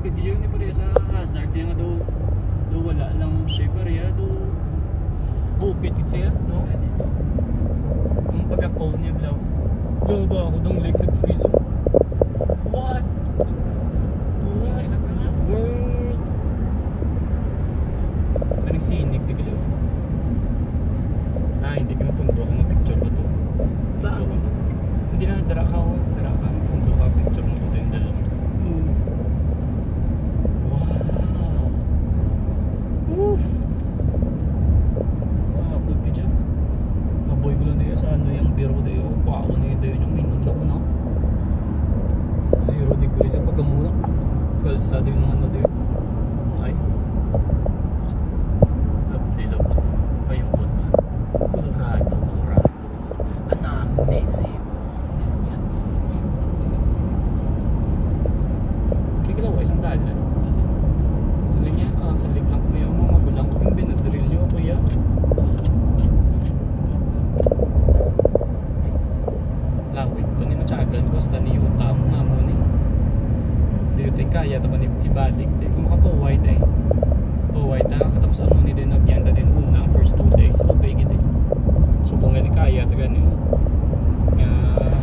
Pwede siya ni pareha sa hazard. Kaya nga do wala lang siya pareha. Do bukit it siya, no? Ang pagkakaw niya blaw. Blaw ba ako dong lake nag-freeze? What? What? World? Anong sinig? Tigil yun. Hindi ka mapundo ako mag-picture ko to. Bakit? Hindi na, dara ka mapundo ka picture mo to yung dalawa. Wow! Woof! Good ka dyan. Aboy ko lang na sa ano yung biro na yun. Wow, na yun yung minum na ko na. 0 degrees yung pagkamuna. Kalsado yung ano na yun. Ice. Lovely. Ayun po na. Colorado. Amazing. Kaya lang, isang dalan. Sali niya, salik lang kami yung mga magulang ko. Yung binadrill nyo, kuya. Lawit pa ni Matyagan. Basta ni Yuta ang mamo ni. Di Yuta yung kaya, tapos ibalik. Di ko makapawaid eh. Pawaid na, katapos ang muni din nagyanda din una. First 2 days, okay gini. Subong nga ni kaya, taga niyo.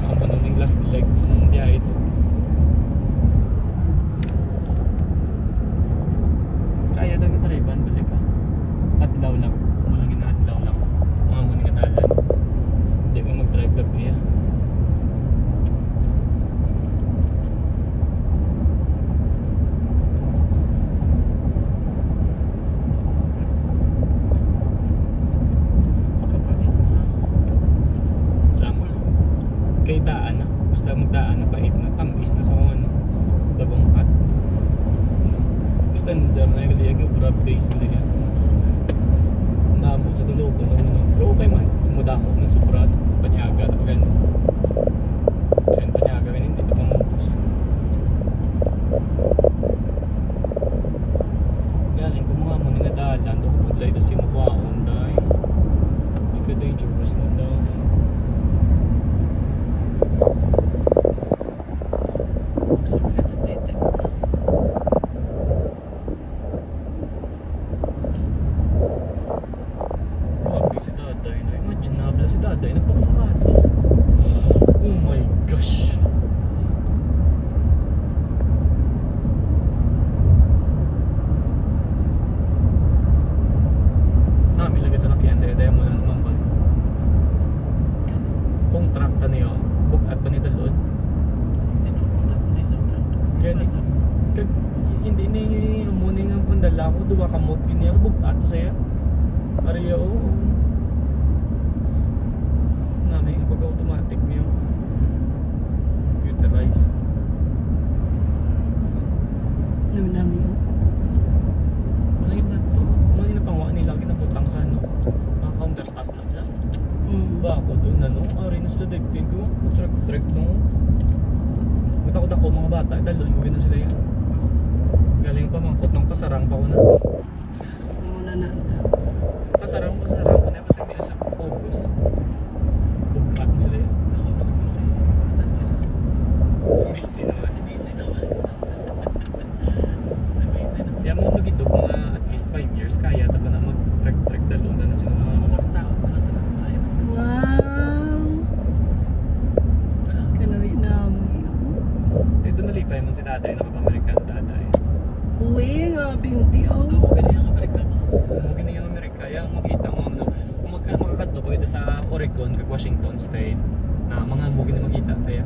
Ang panunong last leg sa mga biyahe ito. Kaya daw yung drive-an, balik ka. Adlaw lang. Walang gina-adlaw lang. Mga muna katalan. Hindi ko mag-drive gabi ya. Kay daan na, basta magdaan na pait na tamis na sa kung ano bagong cut standard na yung liag yung grab base nila yan namo sa tulo ko na muna pero okay man mudamo ng sobra panyaga na pagano kasi panyaga ganyan hindi na pamupos galing ko mga muna nga dalan doon ko budlay doon si Mukwaon dahil ika dangerous na daw. Si Daday nagpakulorado. Oh my gosh. Nami lagi sa nakyan daya mo na namambal ko. Kung truck ta niyo, bukat pa ni dalon. Hindi ni amuning ang pandala ko duwa ka mot gini ako bukat to saya. Ariyo. Pag-automatic niyo computerized nami yun masakit na ito ano yung napangwa nila kinaputang sa ano mga countertop na sila ba ako doon ano ari na sila dagpig ko track no utak ko mga bata dalon ko na sila yan galing pa mangkot ng kasarang pa ko na wala na kasarang ko na basta hindi na sa focus bukat na sila yun. Amazing naman. Diyan mo magidog mga at least 5 years kaya taba na mag-trek dalon na sila mga taon na tayo. Wow! Kanawi namin. Dito nalipay man si Daday, nakapamerika sa Daday. Uy, nga binti oh. Mugin yung Amerika, yung makita mo makakadlo pa kita sa Oregon kag Washington State na mga mugin na makita kaya